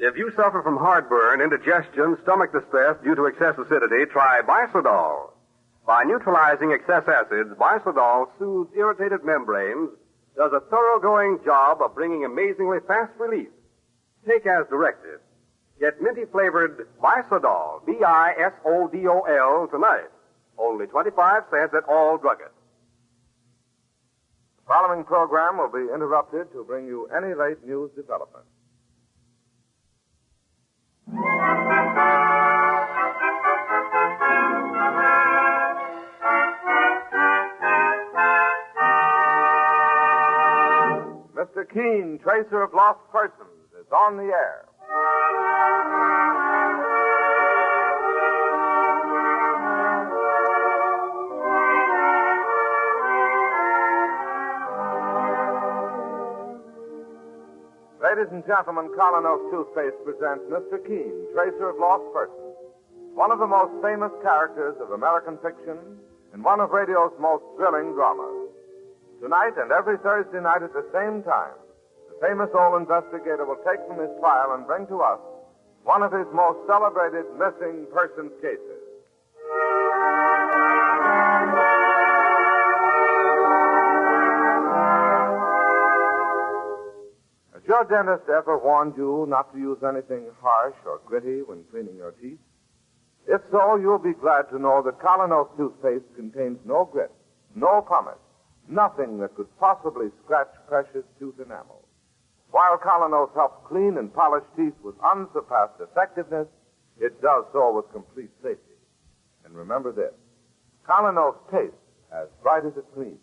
If you suffer from heartburn, indigestion, stomach distress due to excess acidity, try Bisodol. By neutralizing excess acids, Bisodol soothes irritated membranes, does a thoroughgoing job of bringing amazingly fast relief. Take as directed. Get minty-flavored Bisodol, Bisodol, tonight. Only 25 cents at all druggists. The following program will be interrupted to bring you any late news development. Mr. Keen, Tracer of Lost Persons, is on the air. Ladies and gentlemen, Colonos Toothpaste presents Mr. Keen, Tracer of Lost Persons, one of the most famous characters of American fiction and one of radio's most thrilling dramas. Tonight and every Thursday night at the same time, the famous old investigator will take from his file and bring to us one of his most celebrated missing persons cases. Has your dentist ever warned you not to use anything harsh or gritty when cleaning your teeth? If so, you'll be glad to know that Colonos toothpaste contains no grit, no pumice, nothing that could possibly scratch precious tooth enamel. While Colonos helps clean and polish teeth with unsurpassed effectiveness, it does so with complete safety. And remember this, Colonos tastes as bright as it cleans.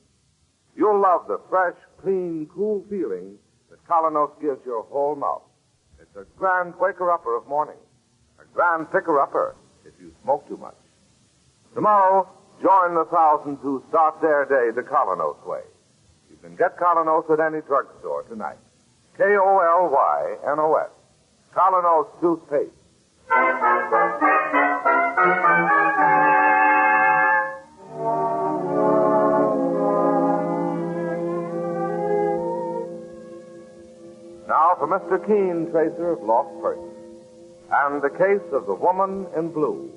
You'll love the fresh, clean, cool feeling that Colonos gives your whole mouth. It's a grand waker-upper of mornings, a grand picker-upper if you smoke too much. Tomorrow, join the thousands who start their day the Colonos way. You can get Colonos at any drugstore tonight. K-O-L-Y-N-O-S. Colonos toothpaste. Now for Mr. Keen, Tracer of Lost Persons, and the case of the woman in blue.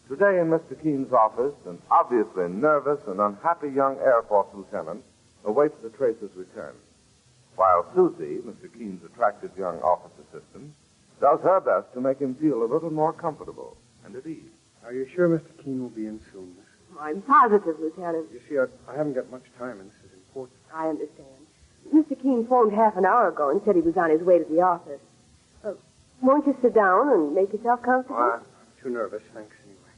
Today in Mr. Keen's office, an obviously nervous and unhappy young Air Force lieutenant awaits the Tracer's return, while Susie, Mr. Keen's attractive young office assistant, does her best to make him feel a little more comfortable and at ease. Are you sure Mr. Keen will be in soon, miss? I'm positive, Lieutenant. You see, I haven't got much time, and this is important. I understand. Mr. Keen phoned half an hour ago and said he was on his way to the office. Won't you sit down and make yourself comfortable? I'm too nervous, thanks, anyway.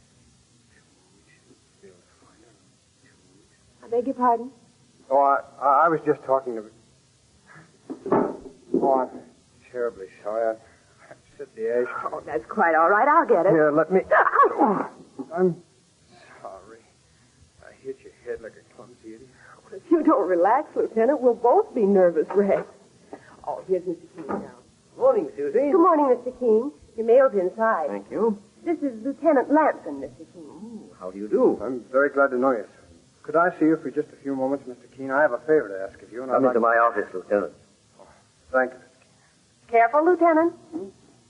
2 weeks. I beg your pardon? Oh, I was just talking to... Oh, I'm terribly sorry. I set the ash. Oh, that's quite all right. I'll get it. Here, let me... I'm sorry. I hit your head like a clumsy idiot. Well, if you don't relax, Lieutenant, we'll both be nervous wrecks. Oh, here's Mr. Keen now. Morning, Susie. Good morning, Mr. Keen. Your mail's inside. Thank you. This is Lieutenant Lampson, Mr. Keen. Oh, how do you do? I'm very glad to know you, sir. Could I see you for just a few moments, Mr. Keen? I have a favor to ask of you, and Come into my office, Lieutenant. Oh, thank you, Mr. Keen. Careful, Lieutenant.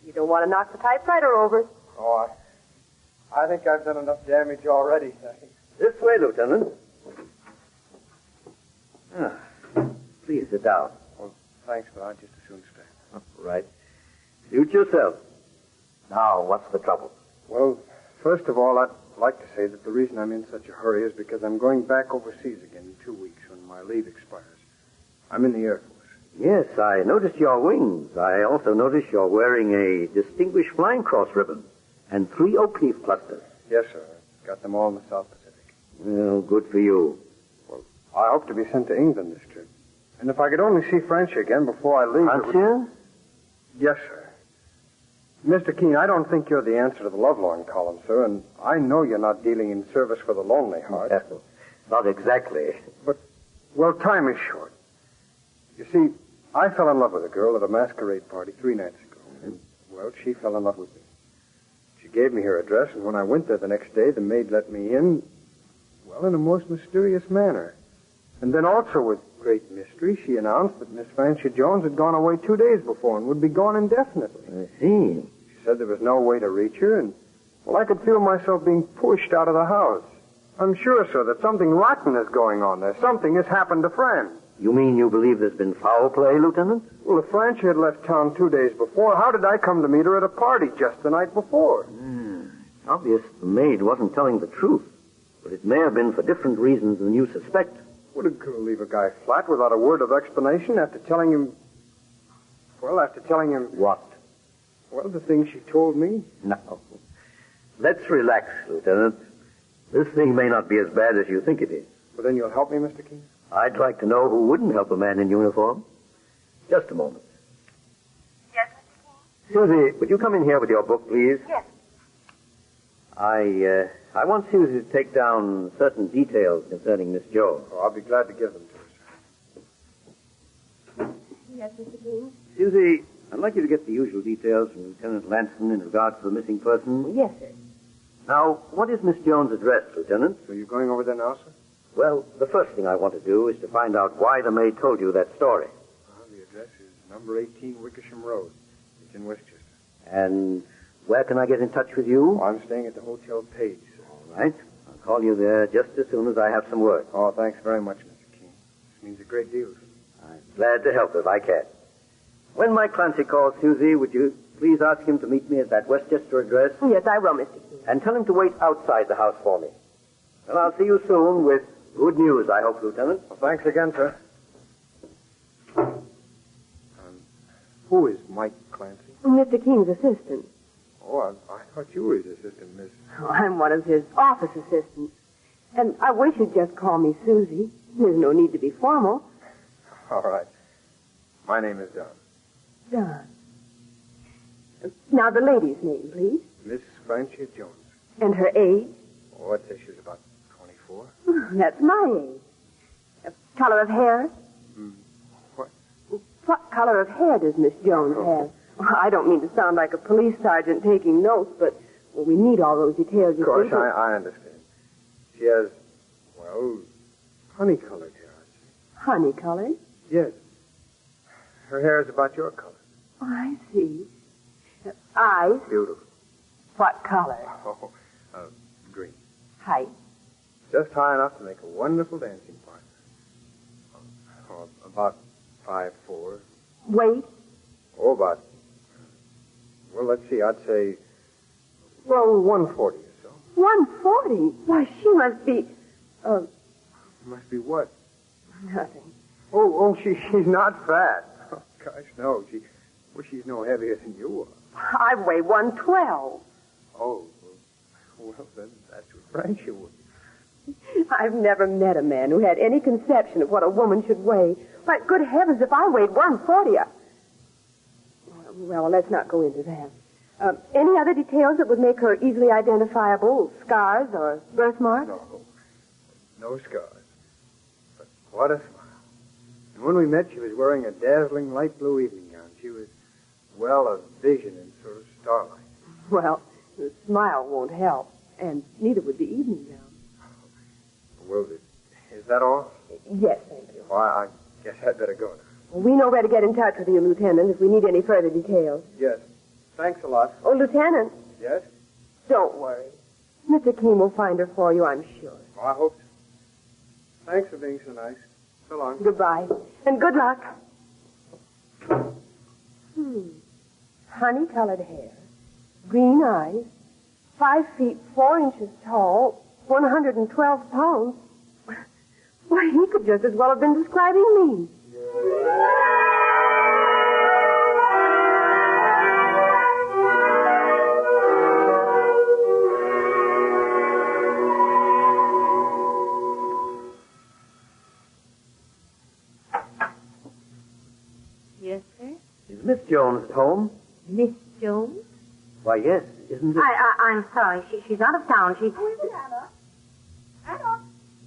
You don't want to knock the typewriter over. Oh, I think I've done enough damage already. This way, Lieutenant. Please sit down. Well, thanks, but I'd just as soon stay. All right. Suit yourself. Now, what's the trouble? Well, first of all, I'd like to say that the reason I'm in such a hurry is because I'm going back overseas again in 2 weeks when my leave expires. I'm in the Air Force. Yes, I noticed your wings. I also noticed you're wearing a Distinguished Flying Cross ribbon and 3 oak leaf clusters. Yes, sir. Got them all in the South Pacific. Well, good for you. Well, I hope to be sent to England this trip. And if I could only see Francia again before I leave... Francia? Yes, sir. Mr. Keen, I don't think you're the answer to the lovelorn column, sir, and I know you're not dealing in service for the lonely heart. Not exactly. But, well, time is short. You see, I fell in love with a girl at a masquerade party 3 nights ago. And, well, she fell in love with me. She gave me her address, and when I went there the next day, the maid let me in, well, in a most mysterious manner. And then also with great mystery, she announced that Miss Francia Jones had gone away 2 days before and would be gone indefinitely. I see. She said there was no way to reach her, and, well, I could feel myself being pushed out of the house. I'm sure, sir, that something rotten is going on there. Something has happened to Fran. You mean you believe there's been foul play, Lieutenant? Well, if Francia had left town 2 days before, how did I come to meet her at a party just the night before? It's obvious the maid wasn't telling the truth, but it may have been for different reasons than you suspect. Would it leave a guy flat without a word of explanation after telling him... Well, after telling him... What? Well, the things she told me. No. Let's relax, Lieutenant. This thing may not be as bad as you think it is. Well, then you'll help me, Mr. King? I'd like to know who wouldn't help a man in uniform. Just a moment. Yes, Mr. King? Susie, would you come in here with your book, please? Yes. I want Susie to take down certain details concerning Miss Jones. Oh, I'll be glad to give them to her, sir. Yes, Mr. King? Susie, I'd like you to get the usual details from Lieutenant Lanston in regard to the missing person. Yes, sir. Now, what is Miss Jones' address, Lieutenant? So you're going over there now, sir? Well, the first thing I want to do is to find out why the maid told you that story. The address is number 18 Wickersham Road. It's in Westchester. And where can I get in touch with you? Oh, I'm staying at the Hotel Page, sir. All right. I'll call you there just as soon as I have some word. Oh, thanks very much, Mr. King. This means a great deal to me. I'm glad to help if I can. When Mike Clancy calls Susie, would you please ask him to meet me at that Westchester address? Yes, I will, Mr. King. And tell him to wait outside the house for me. Well, I'll see you soon with good news, I hope, Lieutenant. Well, thanks again, sir. Who is Mike Clancy? Mr. King's assistant. Oh, I thought you were his assistant, Miss. Oh, I'm one of his office assistants. And I wish you'd just call me Susie. There's no need to be formal. All right. My name is Don. Don. Now, the lady's name, please. Miss Francia Jones. And her age? Oh, I'd say she was about 24. That's my age. Color of hair? What? What color of hair does Miss Jones have? Well, I don't mean to sound like a police sergeant taking notes, but we need all those details. Of course, I understand. She has, well, honey-colored hair. Honey-colored? Yes. Her hair is about your color. Oh, I see. Eyes? Beautiful. What color? Oh, green. Height? Just high enough to make a wonderful dancing partner. Oh, about 5'4". Weight? Oh, about, well, let's see, I'd say, well, 140 or so. 140? Why, she must be, Must be what? nothing. Oh, she's not fat. Oh, gosh, no. She's no heavier than you are. I weigh 112. Oh, well, then that's what Francia would. I've never met a man who had any conception of what a woman should weigh. Why, good heavens, if I weighed 140, Well, let's not go into that. Any other details that would make her easily identifiable? Scars or birthmarks? No scars. But what a smile. And when we met, she was wearing a dazzling light blue evening gown. She was, well, a vision in sort of starlight. Well, the smile won't help, and neither would the evening gown. Well, is that all? Yes, thank you. Well, I guess I'd better go now. Well, we know where to get in touch with you, Lieutenant, if we need any further details. Yes. Thanks a lot. Oh, Lieutenant, Yes? don't worry. Mr. Keene will find her for you, I'm sure. Oh, I hope so. Thanks for being so nice. So long. Goodbye, and good luck. Honey-colored hair, green eyes, 5 feet 4 inches tall, 112 pounds. Why, he could just as well have been describing me. Yes, sir? Is Miss Jones at home? Miss Jones? Why, yes, isn't it? I'm sorry. She's out of town. Who is it, Anna? Anna?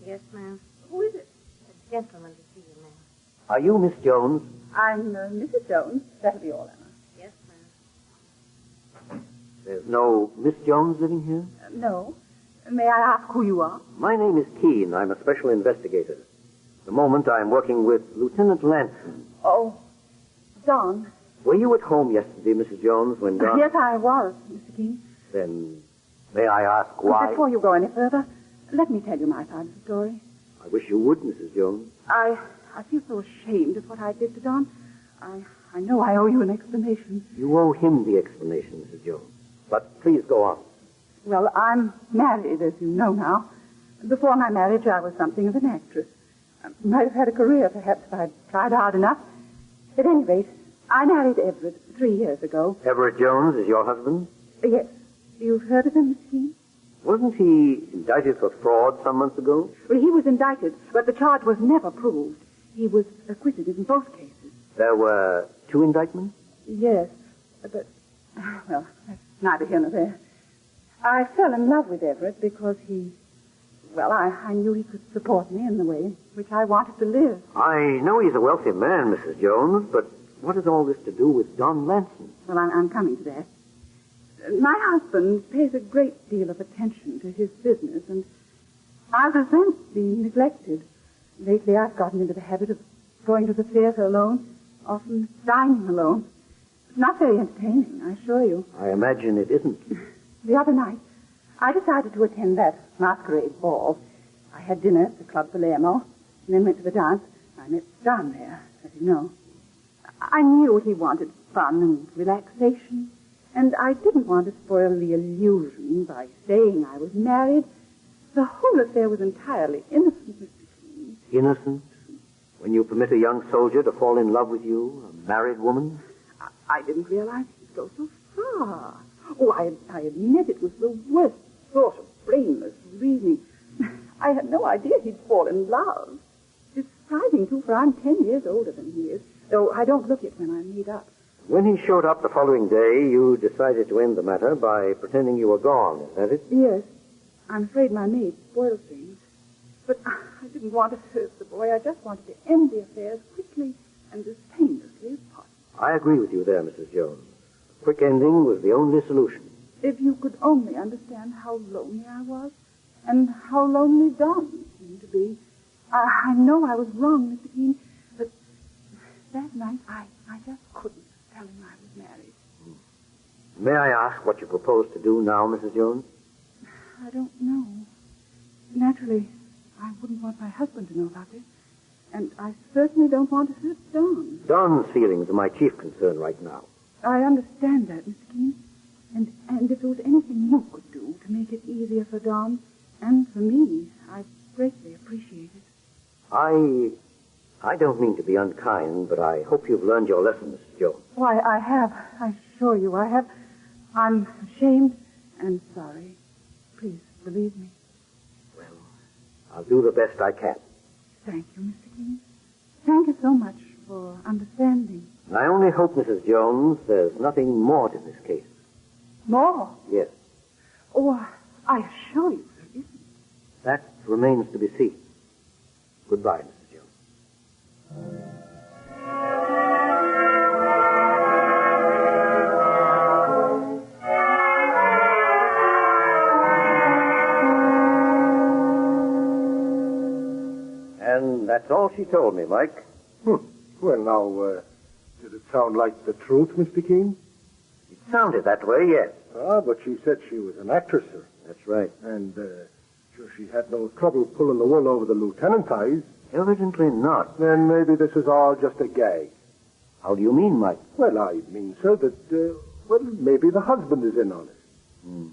Yes, ma'am. Who is it? A gentleman to see you, ma'am. Are you Miss Jones? I'm Mrs. Jones. That'll be all, Anna. Yes, ma'am. There's no Miss Jones living here? No. May I ask who you are? My name is Keene. I'm a special investigator. the moment I'm working with Lieutenant Lanson. Oh, Don. Were you at home yesterday, Mrs. Jones, when Don... Yes, I was, Mr. Keene. Then, may I ask why? Before you go any further, let me tell you my side of the story. I wish you would, Mrs. Jones. I feel so ashamed of what I did to Don. I know I owe you an explanation. You owe him the explanation, Mrs. Jones. But please go on. Well, I'm married, as you know now. Before my marriage, I was something of an actress. I might have had a career, perhaps, if I'd tried hard enough. At any rate, I married Everett 3 years ago. Everett Jones is your husband? Yes. You've heard of him, Miss Keene? Wasn't he indicted for fraud some months ago? Well, he was indicted, but the charge was never proved. He was acquitted in both cases. There were 2 indictments? Yes, but, well, that's neither here nor there. I fell in love with Everett because I knew he could support me in the way in which I wanted to live. I know he's a wealthy man, Mrs. Jones, but what has all this to do with Don Lanson? Well, I'm coming to that. My husband pays a great deal of attention to his business, and I resent being neglected. Lately, I've gotten into the habit of going to the theater alone, often dining alone. It's not very entertaining, I assure you. I imagine it isn't. The other night, I decided to attend that masquerade ball. I had dinner at the Club Palermo, and then went to the dance. I met Don there, as you know. I knew he wanted fun and relaxation, and I didn't want to spoil the illusion by saying I was married. The whole affair was entirely innocent, Mr. Keene. Innocent? When you permit a young soldier to fall in love with you, a married woman? I didn't realize he'd go so far. Oh, I admit it was the worst sort of brainless reasoning. I had no idea he'd fall in love. It's surprising, too, for I'm 10 years older than he is, though I don't look it when I meet up. When he showed up the following day, you decided to end the matter by pretending you were gone, is that it? Yes. I'm afraid my maid spoiled things. But I didn't want to hurt the boy. I just wanted to end the affair as quickly and as painlessly as possible. I agree with you there, Mrs. Jones. A quick ending was the only solution. If you could only understand how lonely I was, and how lonely Don seemed to be. I know I was wrong, Mr. Keene, but that night I just couldn't tell him I was married. May I ask what you propose to do now, Mrs. Jones? I don't know. Naturally, I wouldn't want my husband to know about this, and I certainly don't want to hurt Don. Don's feelings are my chief concern right now. I understand that, Mr. Keene. And if there was anything you could do to make it easier for Don and for me, I'd greatly appreciate it. I don't mean to be unkind, but I hope you've learned your lesson, Mrs. Jones. Why, I have. I assure you I have. I'm ashamed and sorry. Please, believe me. Well, I'll do the best I can. Thank you, Mr. Keene. Thank you so much for understanding. I only hope, Mrs. Jones, there's nothing more to this case. More? Yes. Oh, I assure you there isn't. That remains to be seen. Goodbye, Mrs. Jones. And that's all she told me, Mike. Well, now, did it sound like the truth, Mr. Keene? It sounded that way, yes. Ah, but she said she was an actress, sir. That's right. And, sure, she had no trouble pulling the wool over the lieutenant's eyes. Evidently not. Then maybe this is all just a gag. How do you mean, Mike? Well, I mean, sir, that, maybe the husband is in on it.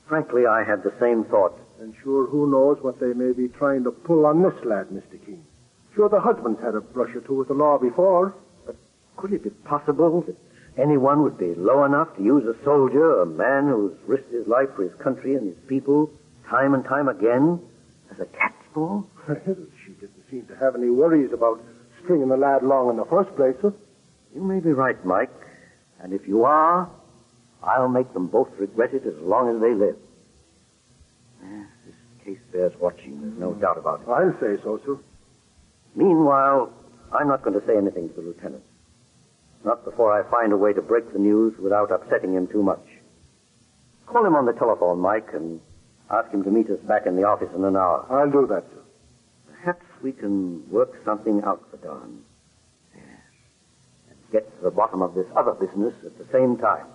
Frankly, I had the same thought. And sure, who knows what they may be trying to pull on this lad, Mr. Keene. Sure, the husband's had a brush or two with the law before. But could it be possible that anyone would be low enough to use a soldier, a man who's risked his life for his country and his people, time and time again, as a cat's paw? She didn't seem to have any worries about stringing the lad along in the first place, sir. You may be right, Mike. And if you are, I'll make them both regret it as long as they live. This case bears watching, there's no doubt about it. I'll say so, sir. Meanwhile, I'm not going to say anything to the lieutenant. Not before I find a way to break the news without upsetting him too much. Call him on the telephone, Mike, and ask him to meet us back in the office in an hour. I'll do that, sir. Perhaps we can work something out for Don. Yes. And get to the bottom of this other business at the same time.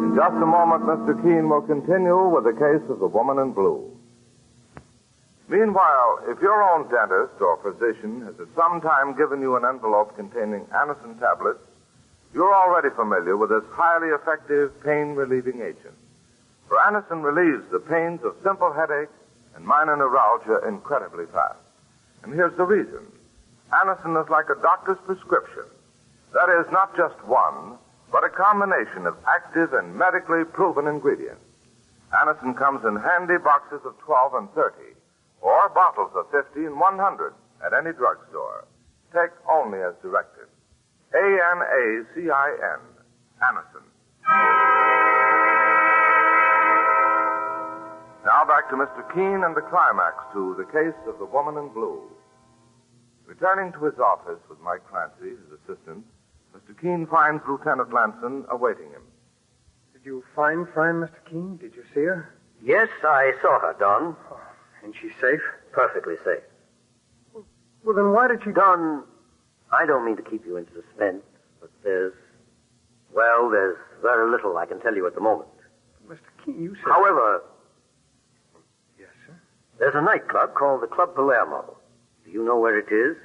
In just a moment, Mr. Keene will continue with the case of the woman in blue. Meanwhile, if your own dentist or physician has at some time given you an envelope containing Anacin tablets, you're already familiar with this highly effective pain-relieving agent. For Anacin relieves the pains of simple headache and minor neuralgia incredibly fast. And here's the reason. Anacin is like a doctor's prescription. That is, not just one, but a combination of active and medically proven ingredients. Anacin comes in handy boxes of 12 and 30, or bottles of 50 and 100 at any drugstore. Take only as directed. Anacin. Anacin. Now back to Mr. Keene and the climax to the case of the woman in blue. Returning to his office with Mike Clancy, his assistant, Mr. Keene finds Lieutenant Lanson awaiting him. Did you find Fran, Mr. Keene? Did you see her? Yes, I saw her, Don. Oh, and she's safe? Perfectly safe. Well, then why did she... Don, I don't mean to keep you in suspense, but there's very little I can tell you at the moment. Mr. Keene, you said... However... Yes, sir? There's a nightclub called the Club Palermo. Do you know where it is?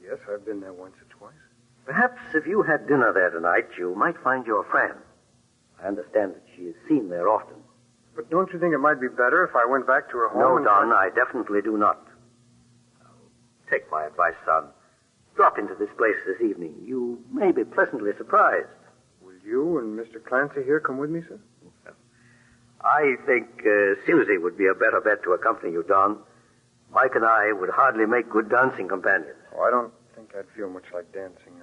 Yes, I've been there once or twice. Perhaps if you had dinner there tonight, you might find your friend. I understand that she is seen there often. But don't you think it might be better if I went back to her home? No, Don, I definitely do not. Take my advice, son. Drop into this place this evening. You may be pleasantly surprised. Will you and Mr. Clancy here come with me, sir? I think Susie would be a better bet to accompany you, Don. Mike and I would hardly make good dancing companions. Oh, I don't think I'd feel much like dancing.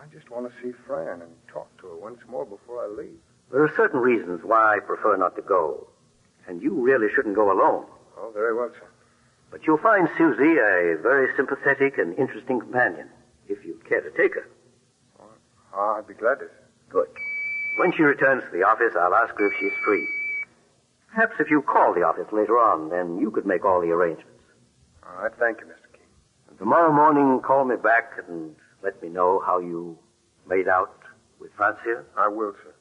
I just want to see Fran and talk to her once more before I leave. There are certain reasons why I prefer not to go. And you really shouldn't go alone. Oh, very well, sir. But you'll find Susie a very sympathetic and interesting companion, if you'd care to take her. Oh, I'd be glad to, sir. Good. When she returns to the office, I'll ask her if she's free. Perhaps if you call the office later on, then you could make all the arrangements. All right, thank you, Mr. Keene. And tomorrow morning, call me back and let me know how you made out with Francia. I will, sir.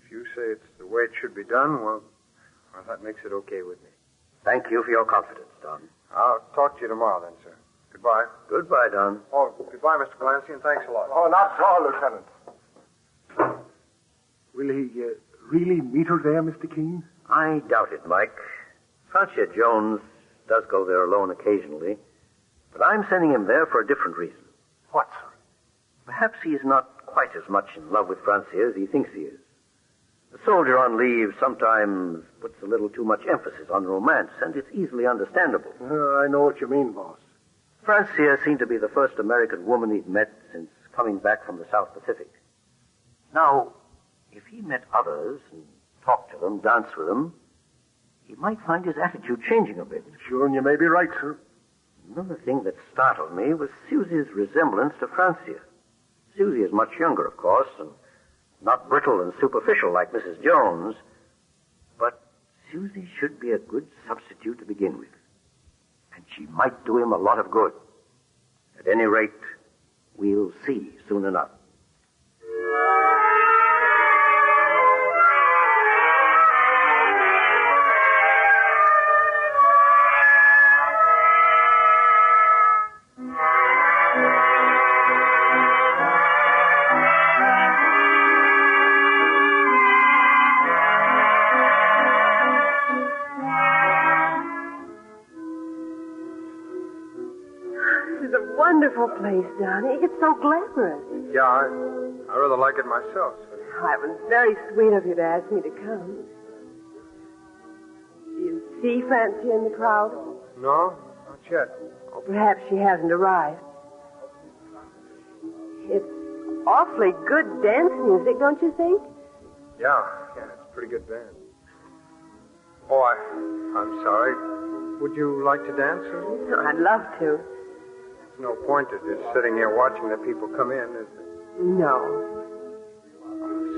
If you say it's the way it should be done, well, that makes it okay with me. Thank you for your confidence, Don. I'll talk to you tomorrow then, sir. Goodbye. Goodbye, Don. Oh, goodbye, Mr. Clancy, and thanks a lot. Oh, not so, Lieutenant. Will he really meet her there, Mr. Keene? I doubt it, Mike. Francia Jones does go there alone occasionally, but I'm sending him there for a different reason. What, sir? Perhaps he is not quite as much in love with Francia as he thinks he is. A soldier on leave sometimes puts a little too much emphasis on romance, and it's easily understandable. I know what you mean, boss. Francia seemed to be the first American woman he'd met since coming back from the South Pacific. Now, if he met others and talked to them, danced with them, he might find his attitude changing a bit. Sure, and you may be right, sir. Another thing that startled me was Susie's resemblance to Francia. Susie is much younger, of course, and not brittle and superficial like Mrs. Jones, but Susie should be a good substitute to begin with. And she might do him a lot of good. At any rate, we'll see soon enough. Wonderful place, Donnie. It's so glamorous. Yeah, I rather like it myself, sir. Oh, it was very sweet of you to ask me to come. Do you see Francia in the crowd? No, not yet. Oh, perhaps she hasn't arrived. It's awfully good dance music, don't you think? Yeah, it's a pretty good band. Oh, I'm sorry. Would you like to dance, Susie? I'd love to. There's no point in just sitting here watching the people come in, is there? No.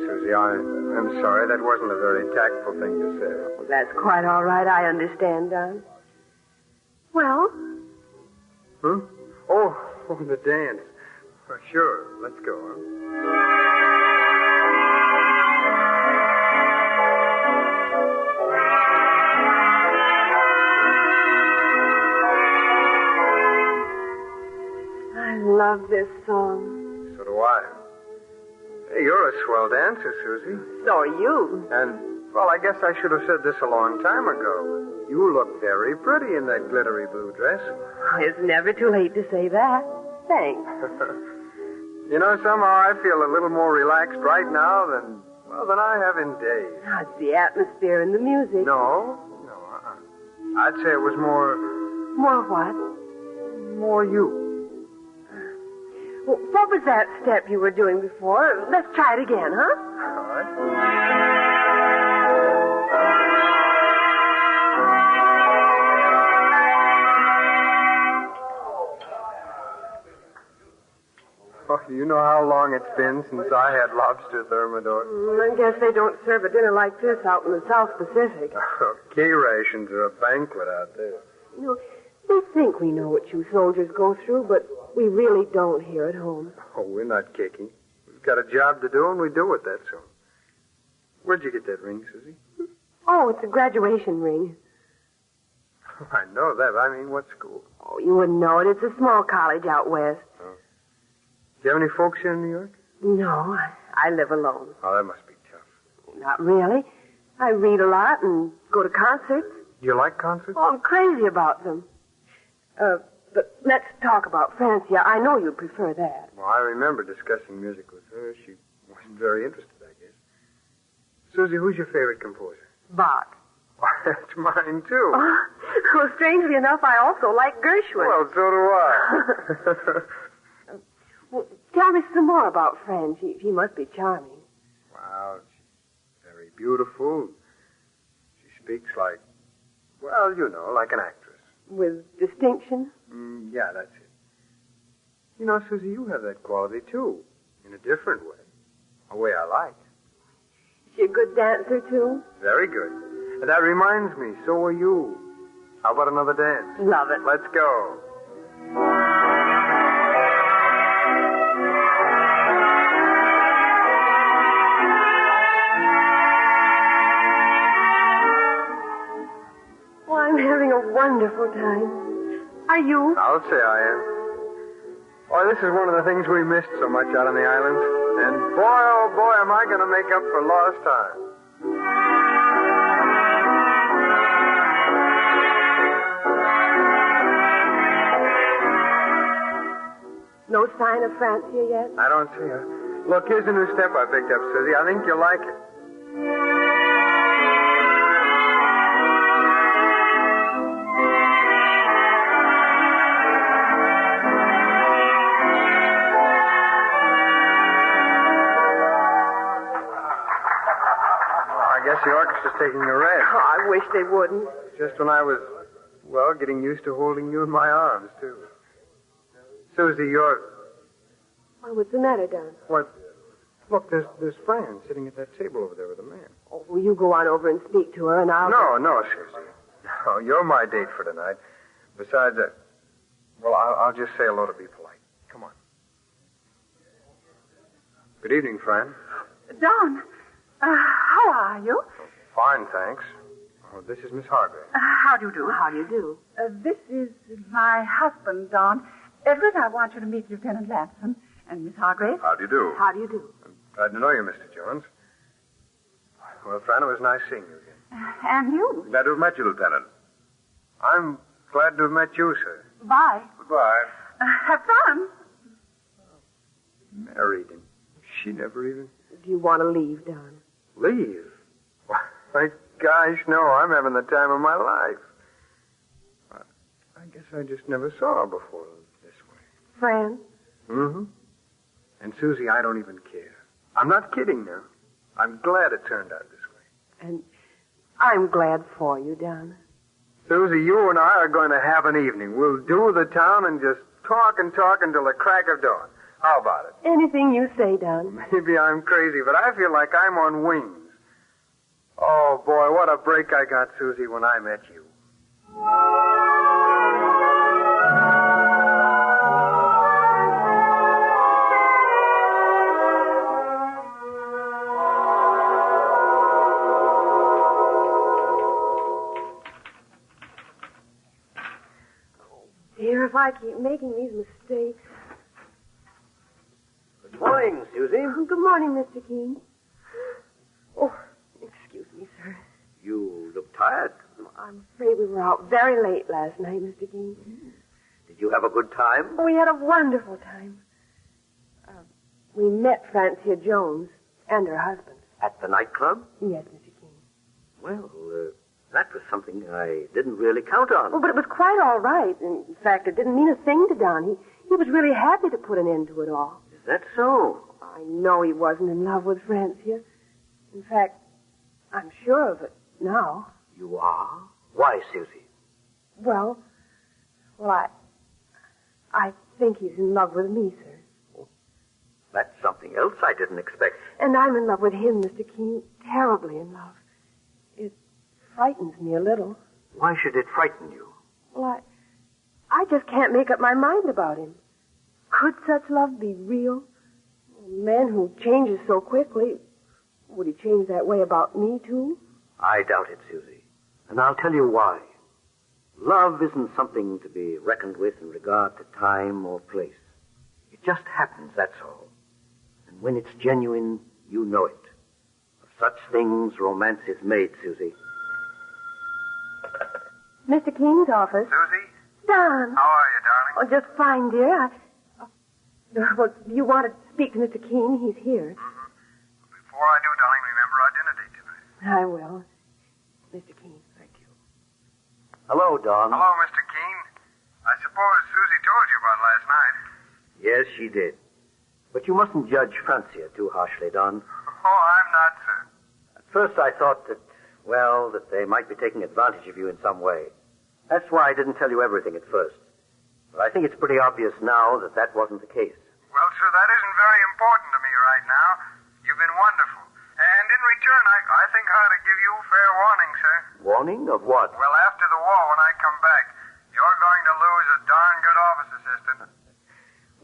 Susie, I'm sorry. That wasn't a very tactful thing to say. Well, that's quite all right. I understand, Don. Well? Hmm? Oh, the dance. Well, sure. Let's go, huh? I love this song. So do I. Hey, you're a swell dancer, Susie. So are you. And, well, I guess I should have said this a long time ago. You look very pretty in that glittery blue dress. It's never too late to say that. Thanks. You know, somehow I feel a little more relaxed right now than I have in days. Oh, it's the atmosphere and the music. No. I'd say it was more... More what? More you. Well, what was that step you were doing before? Let's try it again, huh? All right. Oh, do you know how long it's been since I had lobster thermidor? I guess they don't serve a dinner like this out in the South Pacific. K rations are a banquet out there. You know, we think we know what you soldiers go through, but we really don't here at home. Oh, we're not kicking. We've got a job to do, and we do it, that's all. Where'd you get that ring, Susie? Oh, it's a graduation ring. I know that. I mean, what school? Oh, you wouldn't know it. It's a small college out west. Oh. Do you have any folks here in New York? No, I live alone. Oh, that must be tough. Not really. I read a lot and go to concerts. Do you like concerts? Oh, I'm crazy about them. But let's talk about Francia. I know you'd prefer that. Well, I remember discussing music with her. She wasn't very interested, I guess. Susie, who's your favorite composer? Bach. Why, that's mine, too. Well, strangely enough, I also like Gershwin. Well, so do I. Well, tell me some more about Fran. She must be charming. Wow, she's very beautiful. She speaks like, well, you know, like an actress. With distinction? Yeah, that's it. You know, Susie, you have that quality, too. In a different way. A way I like. Is she a good dancer, too? Very good. And that reminds me, so are you. How about another dance? Love it. Let's go. Oh, I'm having a wonderful time. Are you? I'll say I am. Oh, this is one of the things we missed so much out on the island. And boy, oh boy, am I going to make up for lost time. No sign of Francia yet? I don't see her. Look, here's a new step I picked up, Susie. I think you'll like it. I guess the orchestra's taking a rest. Oh, I wish they wouldn't. Just when I was, well, getting used to holding you in my arms, too. Susie, you're... Well, what's the matter, Don? What? Look, there's Fran sitting at that table over there with a man. Oh, will you go on over and speak to her, and I'll... No, Susie. No, you're my date for tonight. Besides, well, I'll just say hello to be polite. Come on. Good evening, Fran. Don, how are you? Fine, thanks. Oh, this is Miss Hargrave. How do you do? How do you do? This is my husband, Don. Edward, I want you to meet Lieutenant Lamson and Miss Hargrave. How do you do? How do you do? I'm glad to know you, Mr. Jones. Well, Fran, it was nice seeing you again. And you. Glad to have met you, Lieutenant. I'm glad to have met you, sir. Bye. Goodbye. Have fun. Married, and she never even... Do you want to leave, Don? Leave? Why, my gosh, no, I'm having the time of my life. I guess I just never saw her before this way. Fran? Mm-hmm. And, Susie, I don't even care. I'm not kidding now. I'm glad it turned out this way. And I'm glad for you, Don. Susie, you and I are going to have an evening. We'll do the town and just talk and talk until the crack of dawn. How about it? Anything you say, Don. Maybe I'm crazy, but I feel like I'm on wings. Oh, boy, what a break I got, Susie, when I met you. Dear, if I keep making these mistakes. Good morning, Susie. Good morning, Mr. Keene. Oh, excuse me, sir. You look tired. I'm afraid we were out very late last night, Mr. Keene. Did you have a good time? We had a wonderful time. We met Francia Jones and her husband. At the nightclub? Yes, Mr. Keene. Well, that was something I didn't really count on. Oh, but it was quite all right. In fact, it didn't mean a thing to Don. He was really happy to put an end to it all. Is that so? I know he wasn't in love with Francia. In fact, I'm sure of it now. You are? Why, Susie? Well, I think he's in love with me, sir. That's something else I didn't expect. And I'm in love with him, Mr. Keene. Terribly in love. It frightens me a little. Why should it frighten you? Well, I just can't make up my mind about him. Could such love be real? A man who changes so quickly, would he change that way about me, too? I doubt it, Susie. And I'll tell you why. Love isn't something to be reckoned with in regard to time or place. It just happens, that's all. And when it's genuine, you know it. Of such things, romance is made, Susie. Mr. Keene's office. Susie? Don. How are you, darling? Oh, just fine, dear. Well, you want to speak to Mr. Keene? He's here. Mm-hmm. Before I do, darling, remember our dinner date tonight. I will. Mr. Keene. Thank you. Hello, Don. Hello, Mr. Keene. I suppose Susie told you about last night. Yes, she did. But you mustn't judge Francia too harshly, Don. Oh, I'm not, sir. At first I thought that they might be taking advantage of you in some way. That's why I didn't tell you everything at first. But I think it's pretty obvious now that wasn't the case. Well, sir, that isn't very important to me right now. You've been wonderful. And in return, I think I ought to give you fair warning, sir. Warning of what? Well, after the war, when I come back, you're going to lose a darn good office assistant.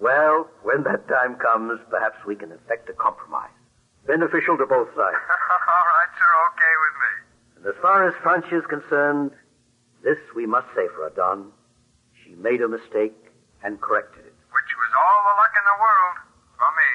Well, when that time comes, perhaps we can effect a compromise. Beneficial to both sides. All right, sir, okay with me. And as far as Francia is concerned, this we must say for her, Don. She made a mistake and corrected it. Which was all the luck in the world for me.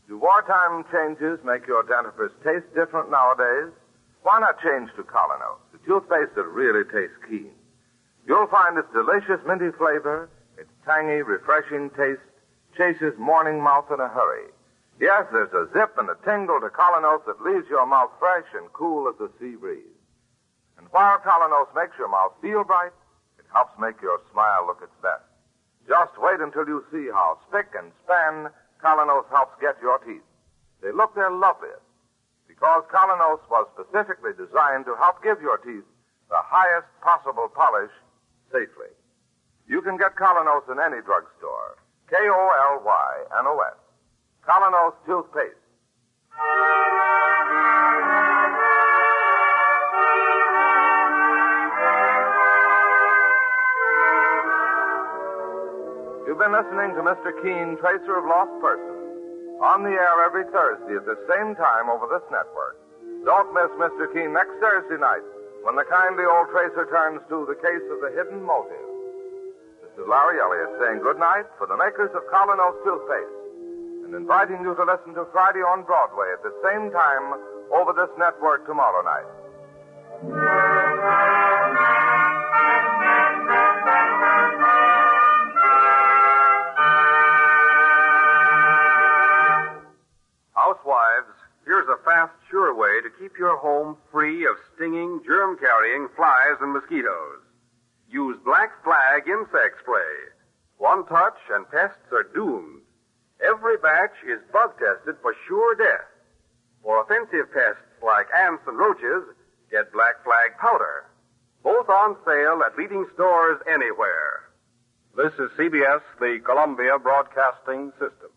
Do wartime changes make your dentifrice taste different nowadays? Why not change to Colonos, the toothpaste that really tastes keen? You'll find its delicious minty flavor, its tangy, refreshing taste, chases morning mouth in a hurry. Yes, there's a zip and a tingle to Colonos that leaves your mouth fresh and cool as a sea breeze. And while Colonos makes your mouth feel bright, it helps make your smile look its best. Just wait until you see how spick and span Colonos helps get your teeth. They look their loveliest because Colonos was specifically designed to help give your teeth the highest possible polish safely. You can get Colonos in any drugstore. K-O-L-Y-N-O-S. Colonos toothpaste. You've been listening to Mr. Keene, Tracer of Lost Persons. On the air every Thursday at the same time over this network. Don't miss Mr. Keene next Thursday night when the kindly old tracer turns to the case of the hidden motive. This is Larry Elliott saying good night for the makers of Colonos toothpaste and inviting you to listen to Friday on Broadway at the same time over this network tomorrow night. Housewives, here's a fast, sure way to keep your home free of stinging, germ-carrying flies poison mosquitoes. Use Black Flag insect spray. One touch and pests are doomed. Every batch is bug tested for sure death. For offensive pests like ants and roaches, get Black Flag powder. Both on sale at leading stores anywhere. This is CBS, the Columbia Broadcasting System.